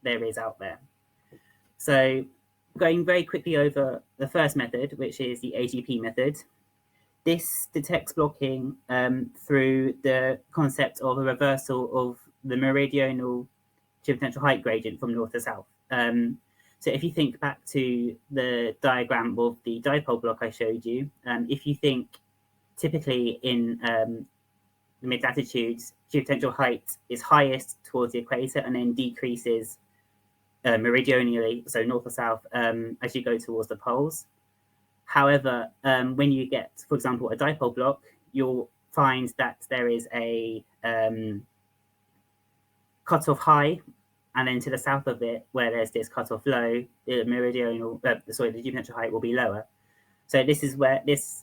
[SPEAKER 3] there is out there. So going very quickly over the first method, which is the AGP method. This detects blocking through the concept of a reversal of the meridional geopotential height gradient from north to south. So if you think back to the diagram of the dipole block I showed you, if you think typically in the mid-latitudes, geopotential height is highest towards the equator and then decreases meridionally, so north or south, as you go towards the poles. However, when you get, for example, a dipole block, you'll find that there is a cutoff high, and then to the south of it, where there's this cutoff low, the geopotential height will be lower. So this is where this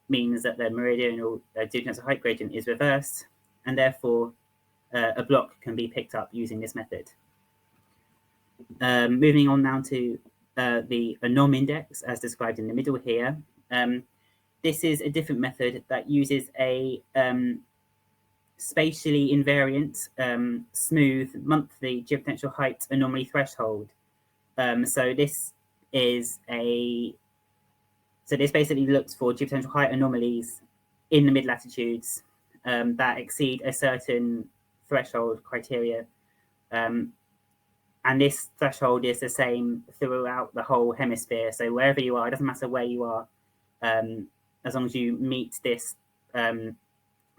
[SPEAKER 3] means that the meridional geopotential height gradient is reversed, and therefore a block can be picked up using this method. Moving on now to the NOM index, as described in the middle here. This is a different method that uses a spatially invariant, smooth monthly geopotential height anomaly threshold. So this basically looks for geopotential height anomalies in the mid-latitudes that exceed a certain threshold criteria. And this threshold is the same throughout the whole hemisphere. So wherever you are, it doesn't matter where you are, as long as you meet this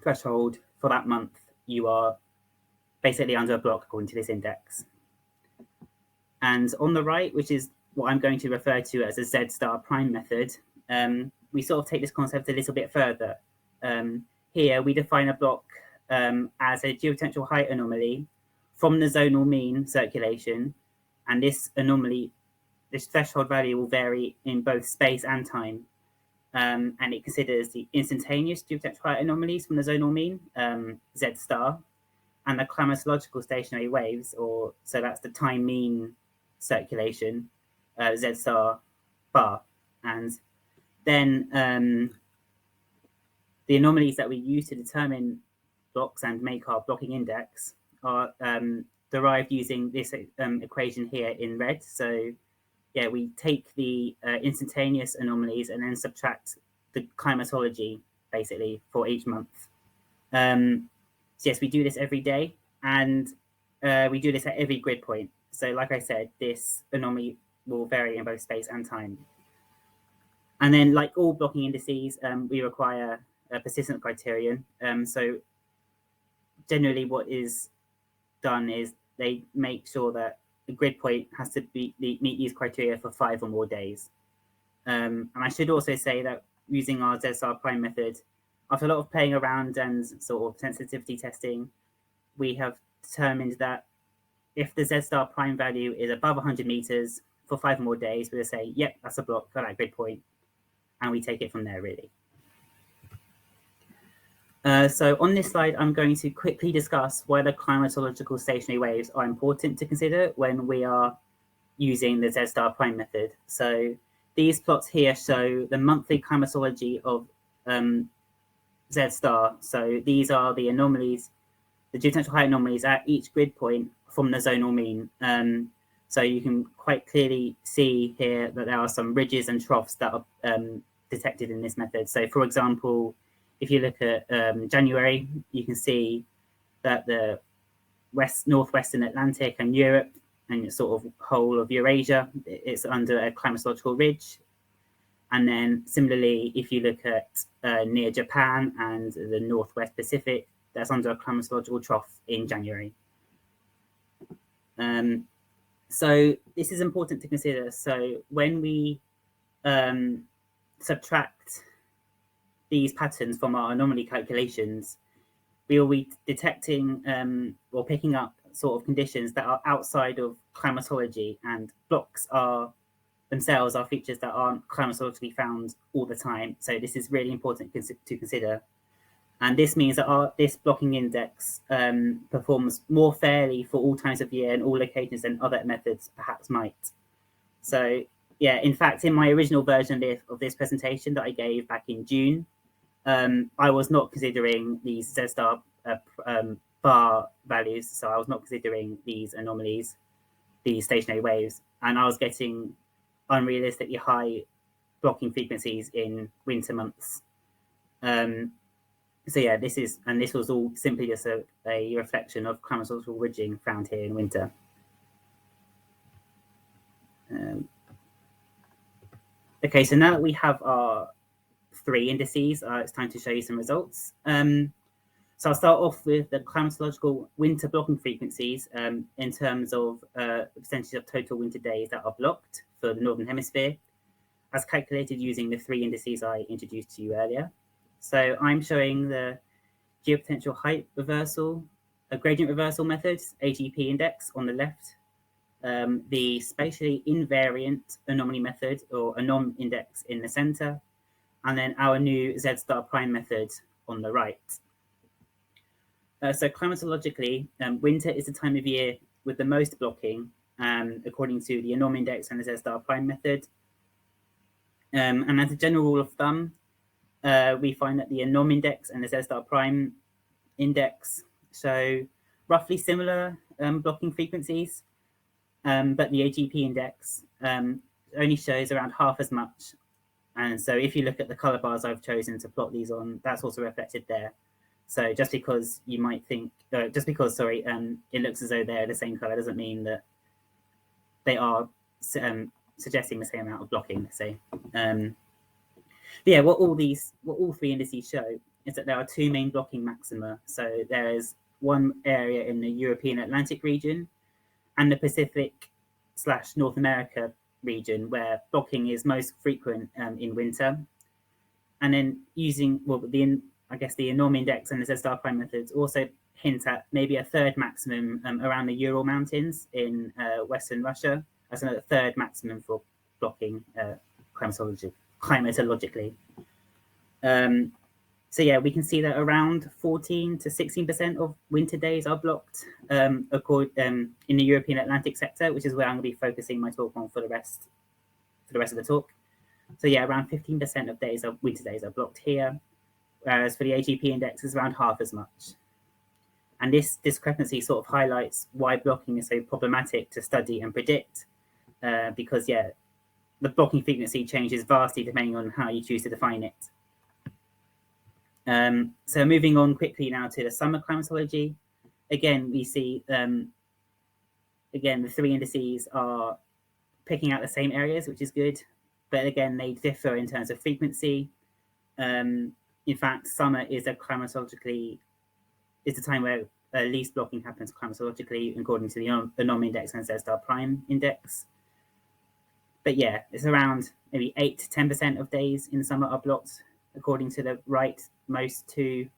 [SPEAKER 3] threshold for that month, you are basically under a block according to this index. And on the right, which is what I'm going to refer to as a Z star prime method, we sort of take this concept a little bit further. Here we define a block as a geopotential height anomaly from the zonal mean circulation, and this threshold value will vary in both space and time. And it considers the instantaneous geopotential height anomalies from the zonal mean, Z star, and the climatological stationary waves, so that's the time mean circulation, Z star bar. And then the anomalies that we use to determine blocks and make our blocking index are derived using this equation here in red. So yeah, we take the instantaneous anomalies and then subtract the climatology basically for each month. So yes, we do this every day, and we do this at every grid point. So like I said, this anomaly will vary in both space and time. And then, like all blocking indices, we require a persistent criterion. So generally what is done is they make sure that the grid point has to meet these criteria for 5 or more days. And I should also say that using our Z-star prime method, after a lot of playing around and sort of sensitivity testing, we have determined that if the Z-star prime value is above 100 meters for 5 or more days, we'll say, yep, that's a block for that grid point. And we take it from there, really. So on this slide, I'm going to quickly discuss why the climatological stationary waves are important to consider when we are using the Z-star prime method. So these plots here show the monthly climatology of Z-star. So these are the anomalies, the geopotential height anomalies at each grid point from the zonal mean. So you can quite clearly see here that there are some ridges and troughs that are detected in this method. So for example, if you look at January, you can see that the northwestern Atlantic and Europe and sort of whole of Eurasia, it's under a climatological ridge. And then similarly, if you look at near Japan and the Northwest Pacific, that's under a climatological trough in January. So this is important to consider. So when we subtract these patterns from our anomaly calculations, we will be detecting or picking up sort of conditions that are outside of climatology, and blocks are themselves are features that aren't climatologically found all the time. So this is really important to consider. And this means that this blocking index performs more fairly for all times of year and all locations than other methods perhaps might. So yeah, in fact, in my original version of this presentation that I gave back in June, I was not considering these Z-star bar values. So I was not considering these anomalies, these stationary waves, and I was getting unrealistically high blocking frequencies in winter months. So yeah, this was all simply just a reflection of climatological ridging found here in winter. Okay, so now that we have our 3 indices, it's time to show you some results. So I'll start off with the climatological winter blocking frequencies in terms of the percentage of total winter days that are blocked for the Northern Hemisphere, as calculated using the 3 indices I introduced to you earlier. So I'm showing the geopotential height reversal, gradient reversal methods, AGP index on the left, the spatially invariant anomaly method or anom index in the center, and then our new Z-star prime method on the right. So climatologically, winter is the time of year with the most blocking, according to the anom index and the Z-star prime method. And as a general rule of thumb, we find that the anom index and the Z-star prime index show roughly similar blocking frequencies, but the AGP index only shows around half as much. And so if you look at the color bars I've chosen to plot these on, that's also reflected there. So just because you might think, it looks as though they're the same color doesn't mean that they are suggesting the same amount of blocking, let's say. But yeah, what all 3 indices show is that there are 2 main blocking maxima. So there is one area in the European Atlantic region and the Pacific/North America region where blocking is most frequent in winter. And then using, I guess the norm index and the Z-star prime methods also hint at maybe a third maximum around the Ural Mountains in Western Russia, as a third maximum for blocking climatologically. So yeah, we can see that around 14 to 16% of winter days are blocked in the European Atlantic sector, which is where I'm going to be focusing my talk on for the rest of the talk. So yeah, around 15% of winter days are blocked here, whereas for the AGP index is around half as much. And this discrepancy sort of highlights why blocking is so problematic to study and predict, because yeah, the blocking frequency changes vastly depending on how you choose to define it. So moving on quickly now to the summer climatology. Again, we see, again, the three indices are picking out the same areas, which is good. But again, they differ in terms of frequency. In fact, summer is the time where least blocking happens climatologically, according to the norm index and Z-star prime index. But yeah, it's around maybe 8 to 10% of days in summer are blocked, according to the rightmost two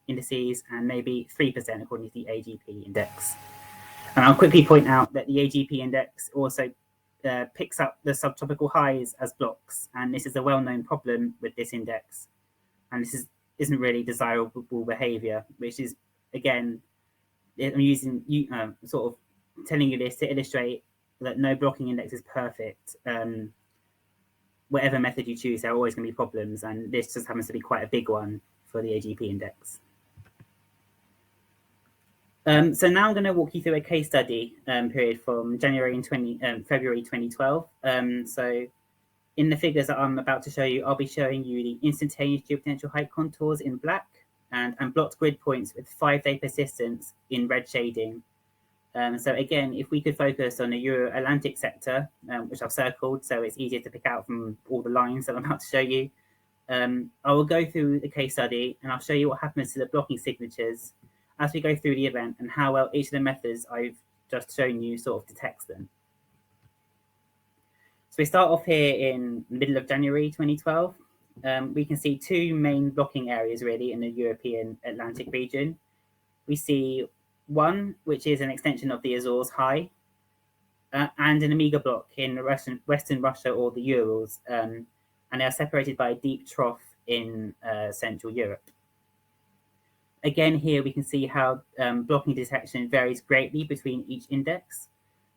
[SPEAKER 3] indices, and maybe 3% according to the AGP index. And I'll quickly point out that the AGP index also picks up the subtropical highs as blocks, and this is a well-known problem with this index. And this isn't really desirable behavior, which is, again, I'm using sort of telling you this to illustrate that no blocking index is perfect. Whatever method you choose, there are always going to be problems, and this just happens to be quite a big one for the AGP index. So now I'm going to walk you through a case study period from January and February 2012. So in the figures that I'm about to show you, I'll be showing you the instantaneous geopotential height contours in black and blocked grid points with 5-day persistence in red shading. So again, if we could focus on the Euro-Atlantic sector, which I've circled, so it's easier to pick out from all the lines that I'm about to show you, I will go through the case study and I'll show you what happens to the blocking signatures as we go through the event and how well each of the methods I've just shown you sort of detects them. So we start off here in the middle of January 2012. We can see two main blocking areas really in the European Atlantic region. We see one, which is an extension of the Azores High, and an omega block in Western Russia or the Urals, and they are separated by a deep trough in Central Europe. Again, here we can see how blocking detection varies greatly between each index.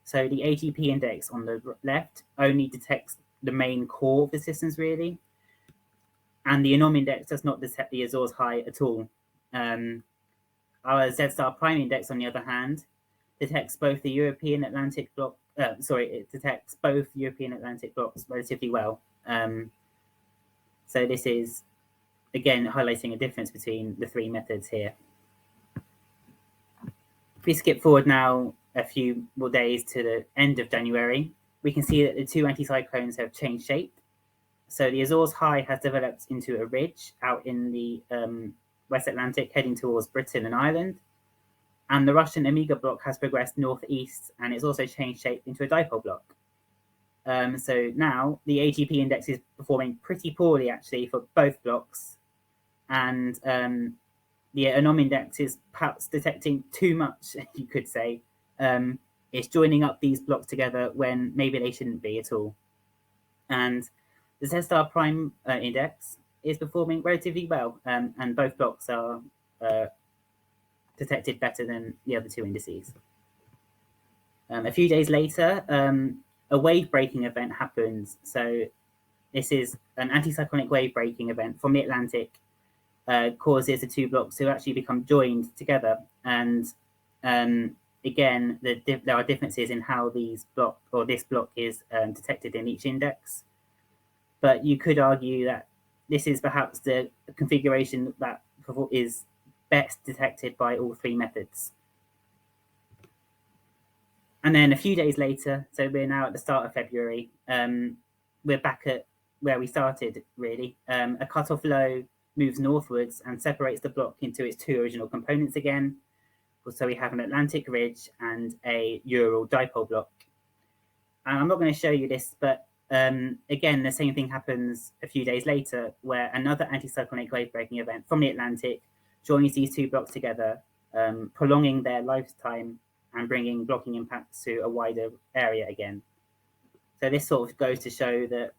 [SPEAKER 3] So the AGP index on the left only detects the main core of the systems really, and the norm index does not detect the Azores High at all. Our Z-star prime index, on the other hand, detects both the European Atlantic block. It detects both European Atlantic blocks relatively well. So this is, again, highlighting a difference between the three methods here. If we skip forward now a few more days to the end of January, we can see that the two anticyclones have changed shape. So the Azores High has developed into a ridge out in the West Atlantic, heading towards Britain and Ireland. And the Russian Omega block has progressed northeast, and it's also changed shape into a dipole block. So now the AGP index is performing pretty poorly actually for both blocks. And the anom index is perhaps detecting too much, you could say. It's joining up these blocks together when maybe they shouldn't be at all. And the Z-star prime index is performing relatively well, and both blocks are detected better than the other two indices. A few days later, a wave breaking event happens. So this is an anticyclonic wave breaking event from the Atlantic, causes the two blocks to actually become joined together. And again, there are differences in how this block is detected in each index. But you could argue that this is perhaps the configuration that is best detected by all three methods. And then a few days later, so we're now at the start of February, we're back at where we started, really. A cutoff low moves northwards and separates the block into its two original components again. So we have an Atlantic ridge and a Ural dipole block. And I'm not going to show you this, but again, the same thing happens a few days later, where another anticyclonic wave-breaking event from the Atlantic joins these two blocks together, prolonging their lifetime and bringing blocking impacts to a wider area again. So this sort of goes to show that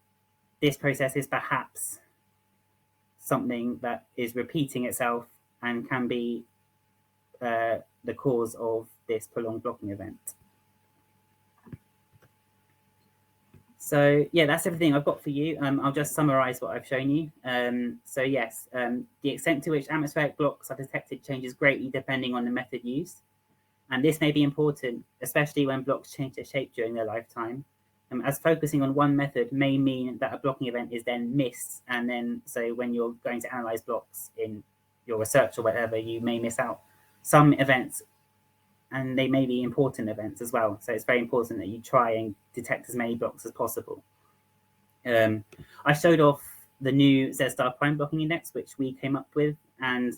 [SPEAKER 3] this process is perhaps something that is repeating itself and can be the cause of this prolonged blocking event. So yeah, that's everything I've got for you. I'll just summarize what I've shown you. So yes, the extent to which atmospheric blocks are detected changes greatly depending on the method used. And this may be important, especially when blocks change their shape during their lifetime. As focusing on one method may mean that a blocking event is then missed. And then, so when you're going to analyze blocks in your research or whatever, you may miss out some events, and they may be important events as well. So it's very important that you try and detect as many blocks as possible. I showed off the new Z-star prime blocking index, which we came up with. And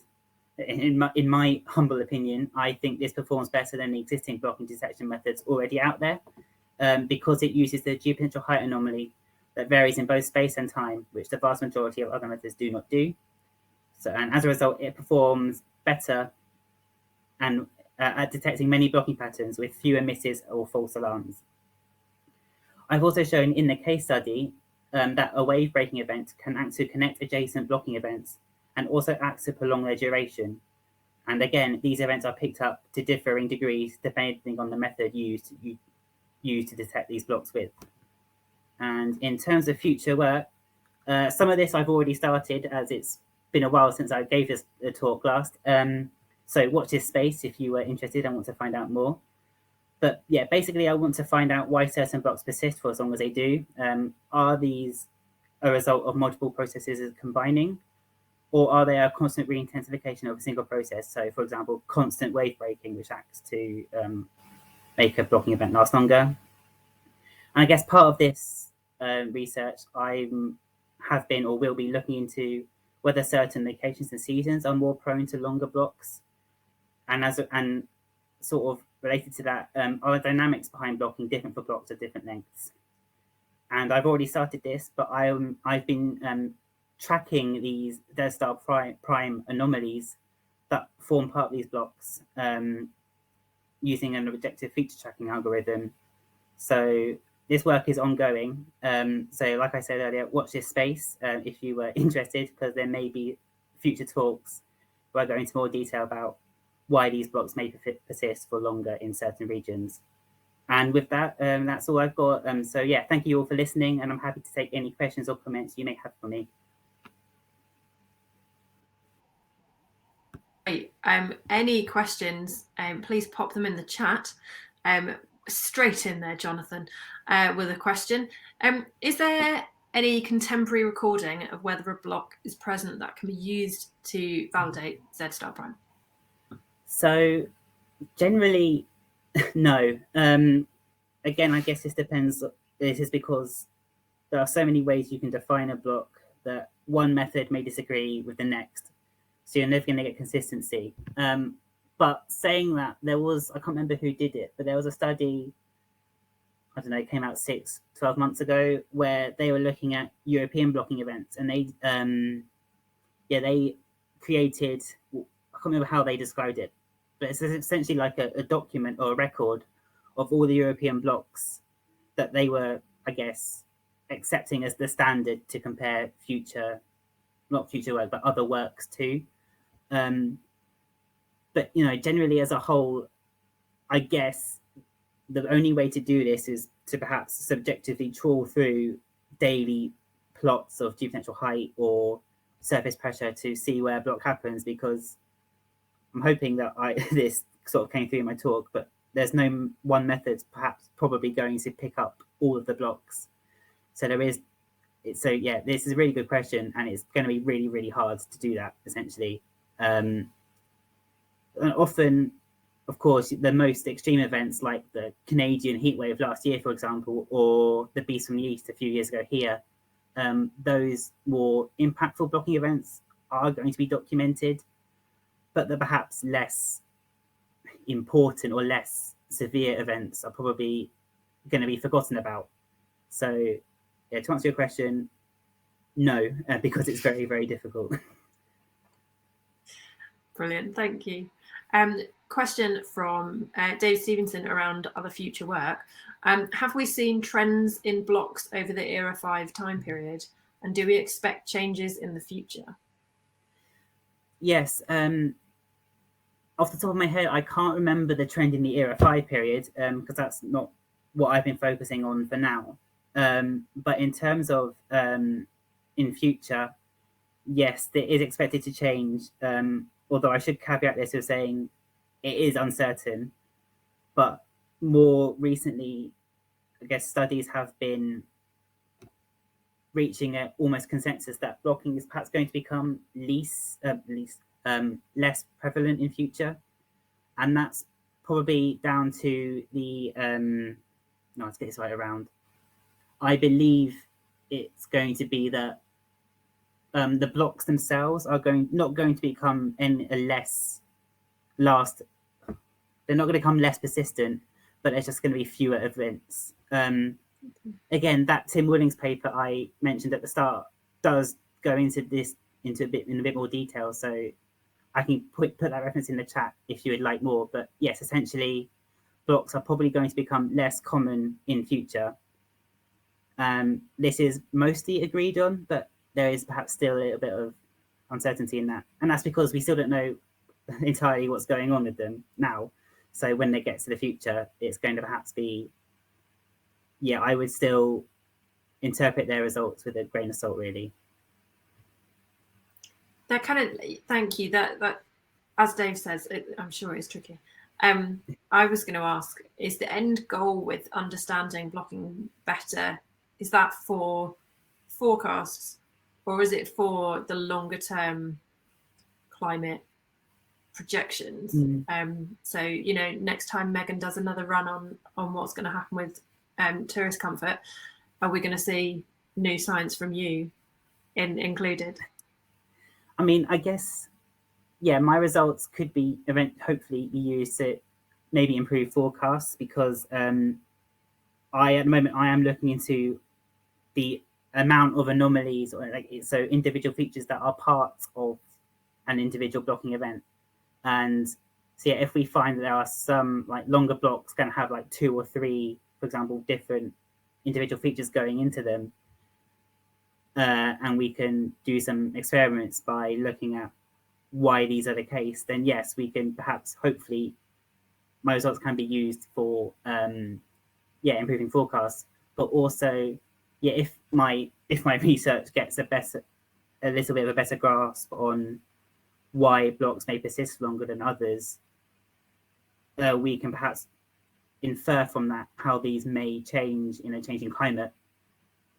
[SPEAKER 3] in my humble opinion, I think this performs better than the existing blocking detection methods already out there, because it uses the geopotential height anomaly that varies in both space and time, which the vast majority of other methods do not do. So, and as a result, it performs better and at detecting many blocking patterns with fewer misses or false alarms. I've also shown in the case study that a wave breaking event can act to connect adjacent blocking events and also act to prolong their duration. And again, these events are picked up to differing degrees depending on the method used to detect these blocks with. And in terms of future work, some of this I've already started, as it's been a while since I gave this talk last. So watch this space if you were interested and want to find out more. But yeah, basically I want to find out why certain blocks persist for as long as they do. Are these a result of multiple processes combining, or are they a constant re-intensification of a single process? So for example, constant wave breaking, which acts to make a blocking event last longer. And I guess part of this research, I have been or will be looking into whether certain locations and seasons are more prone to longer blocks. And sort of related to that, are the dynamics behind blocking different for blocks of different lengths? And I've already started this, but I've been tracking these Z-star prime anomalies that form part of these blocks using an objective feature tracking algorithm. So this work is ongoing. So like I said earlier, watch this space if you were interested, because there may be future talks where I go into more detail about why these blocks may persist for longer in certain regions. And with that, that's all I've got. So yeah, thank you all for listening, and I'm happy to take any questions or comments you may have for me.
[SPEAKER 1] Great. Any questions, please pop them in the chat. Straight in there, Jonathan, with a question. Is there any contemporary recording of whether a block is present that can be used to validate Z-star prime?
[SPEAKER 3] So generally, no. Again, I guess this depends. This is because there are so many ways you can define a block that one method may disagree with the next. So you're never going to get consistency. But saying that, there was, I can't remember who did it, but there was a study, I don't know, it came out 12 months ago, where they were looking at European blocking events, and they created, I can't remember how they described it, but it's essentially like a document or a record of all the European blocks that they were, I guess, accepting as the standard to compare not future work, but other works to. But, you know, generally as a whole, I guess the only way to do this is to perhaps subjectively trawl through daily plots of geopotential height or surface pressure to see where a block happens, because I'm hoping that this sort of came through in my talk, but there's no one method probably going to pick up all of the blocks. So so yeah, this is a really good question, and it's going to be really, really hard to do that, essentially. And often, of course, the most extreme events like the Canadian heatwave last year, for example, or the Beast from the East a few years ago here, those more impactful blocking events are going to be documented, but the perhaps less important or less severe events are probably going to be forgotten about. So yeah, to answer your question, no, because it's very, very difficult.
[SPEAKER 1] Brilliant, thank you. Question from Dave Stevenson around other future work. Have we seen trends in blocks over the Era 5 time period, and do we expect changes in the future?
[SPEAKER 3] Yes. Off the top of my head, I can't remember the trend in the Era 5 period because that's not what I've been focusing on for now. But in terms of in future, yes, it is expected to change. Although I should caveat this with saying it is uncertain. But more recently, I guess studies have been reaching an almost consensus that blocking is perhaps going to become less prevalent in future. And that's probably down to the, no, let's get this right around. I believe it's going to be that the blocks themselves are not going to become they're not going to become less persistent, but there's just going to be fewer events. Again, that Tim Willings paper I mentioned at the start does go into this in a bit more detail. So I can put that reference in the chat if you would like more. But yes, essentially, blocks are probably going to become less common in future. This is mostly agreed on, but there is perhaps still a little bit of uncertainty in that. And that's because we still don't know entirely what's going on with them now. So when they get to the future, it's going to perhaps be, yeah, I would still interpret their results with a grain of salt, really.
[SPEAKER 1] That kind of, thank you. That as Dave says, I'm sure it's tricky. I was going to ask, is the end goal with understanding blocking better, is that for forecasts, or is it for the longer term climate projections? So, you know, next time Megan does another run on what's going to happen with tourist comfort, are we going to see new science from you included?
[SPEAKER 3] I mean, I guess, yeah, my results could be hopefully be used to maybe improve forecasts, because at the moment I am looking into the amount of anomalies, or so individual features that are part of an individual blocking event. And so yeah, if we find that there are some longer blocks going to have 2 or 3, for example, different individual features going into them, and we can do some experiments by looking at why these are the case, then yes, we can perhaps, hopefully, my results can be used for improving forecasts. But also, yeah, if my research gets a little bit of a better grasp on why blocks may persist longer than others, we can perhaps infer from that how these may change in a changing climate.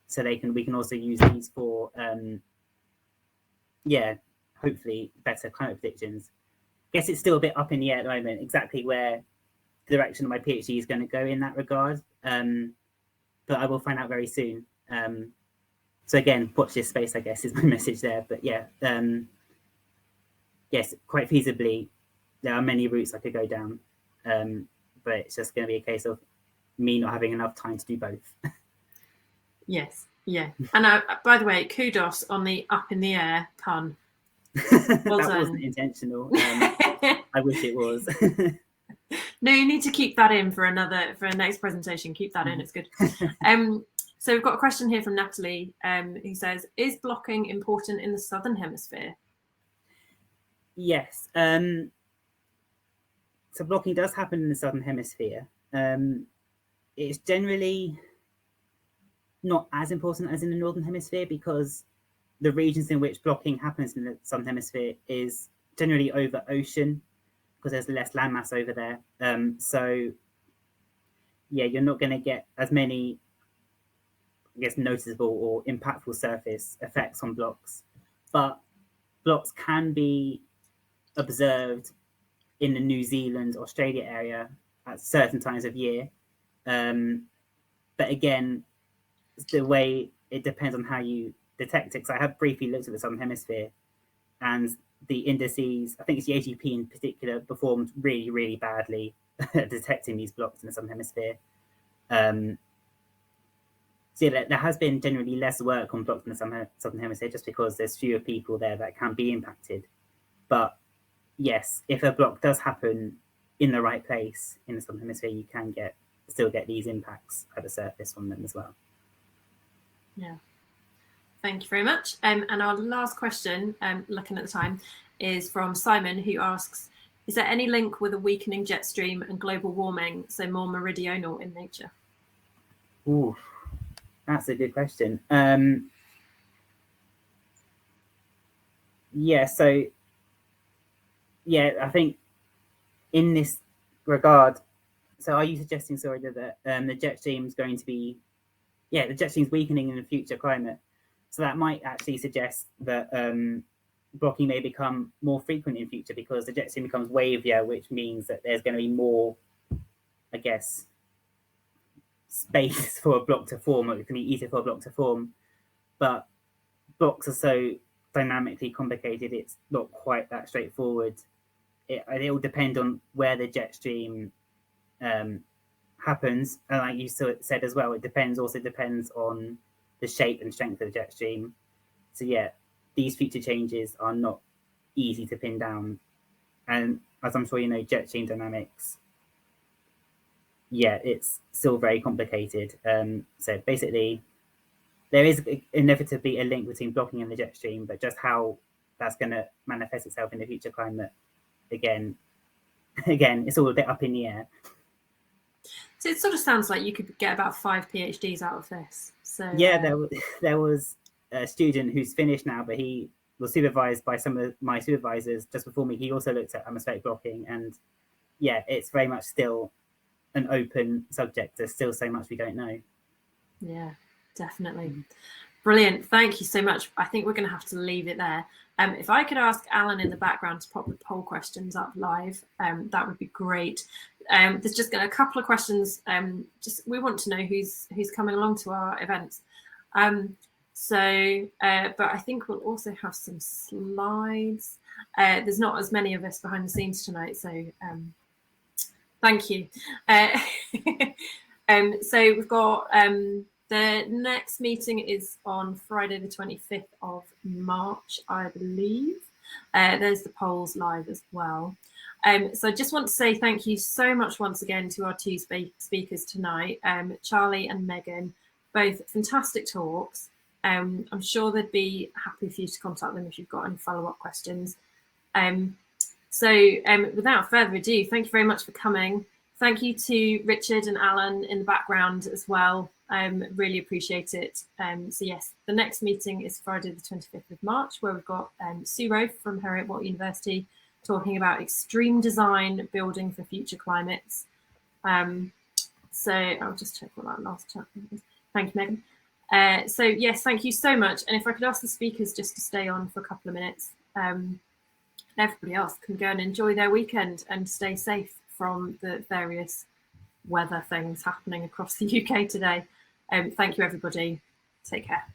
[SPEAKER 3] So we can also use these for hopefully better climate predictions. I guess it's still a bit up in the air at the moment exactly where the direction of my PhD is going to go in that regard, but I will find out very soon. So again, watch this space, I guess, is my message there. But yeah, yes, quite feasibly, there are many routes I could go down, but it's just going to be a case of me not having enough time to do both.
[SPEAKER 1] Yes, yeah. And by the way, kudos on the up in the air pun.
[SPEAKER 3] Well that wasn't intentional. I wish it was.
[SPEAKER 1] No, you need to keep that in for a next presentation. Keep that in, it's good. So we've got a question here from Natalie, who says, is blocking important in the Southern Hemisphere?
[SPEAKER 3] Yes. So blocking does happen in the Southern Hemisphere. It's generally not as important as in the Northern Hemisphere, because the regions in which blocking happens in the Southern Hemisphere is generally over ocean, because there's less landmass over there. So yeah, you're not going to get as many, I guess, noticeable or impactful surface effects on blocks. But blocks can be observed in the New Zealand, Australia area at certain times of year. But again, the way it depends on how you detect it. Because I have briefly looked at the Southern Hemisphere, and the indices, I think it's the AGP in particular, performed really, really badly at detecting these blocks in the Southern Hemisphere. So yeah, there has been generally less work on blocks in the southern hemisphere just because there's fewer people there that can be impacted. But yes, if a block does happen in the right place in the southern hemisphere, you can still get these impacts at the surface from them as well.
[SPEAKER 1] Yeah. Thank you very much. And our last question, looking at the time, is from Simon, who asks, is there any link with a weakening jet stream and global warming, so more meridional in nature?
[SPEAKER 3] Ooh, that's a good question. Yeah, so yeah, I think in this regard, so are you suggesting, sorry, that the jet stream is going to be, the jet stream is weakening in the future climate? So that might actually suggest that blocking may become more frequent in future because the jet stream becomes wavier, which means that there's going to be more, I guess, space for a block to form, or it can be easier for a block to form. But blocks are so dynamically complicated, it's not quite that straightforward. It will depend on where the jet stream happens, and like you said as well, it also depends on the shape and strength of the jet stream. So yeah, these future changes are not easy to pin down, and as I'm sure you know, jet stream dynamics, yeah, it's still very complicated. So basically, there is inevitably a link between blocking and the jet stream, but just how that's going to manifest itself in the future climate, again, it's all a bit up in the air.
[SPEAKER 1] So it sort of sounds like you could get about 5 PhDs out of this. So
[SPEAKER 3] yeah, there was a student who's finished now, but he was supervised by some of my supervisors just before me. He also looked at atmospheric blocking, and yeah, it's very much still an open subject. There's still so much we don't know.
[SPEAKER 1] Yeah, definitely. Brilliant. Thank you so much. I think we're going to have to leave it there. If I could ask Alan in the background to pop the poll questions up live, that would be great. There's just a couple of questions. We want to know who's coming along to our events. But I think we'll also have some slides. There's not as many of us behind the scenes tonight, so thank you. So we've got the next meeting is on Friday the 25th of March, I believe. There's the polls live as well. So I just want to say thank you so much once again to our two speakers tonight, Charlie and Megan, both fantastic talks. I'm sure they'd be happy for you to contact them if you've got any follow-up questions. Without further ado, thank you very much for coming. Thank you to Richard and Alan in the background as well. Really appreciate it. So yes, the next meeting is Friday the 25th of March, where we've got Sue Rowe from Heriot-Watt University talking about extreme design building for future climates. So I'll just check what that last chat is. Thank you, Megan. So yes, thank you so much. And if I could ask the speakers just to stay on for a couple of minutes, everybody else can go and enjoy their weekend and stay safe from the various weather things happening across the UK today. Thank you, everybody. Take care.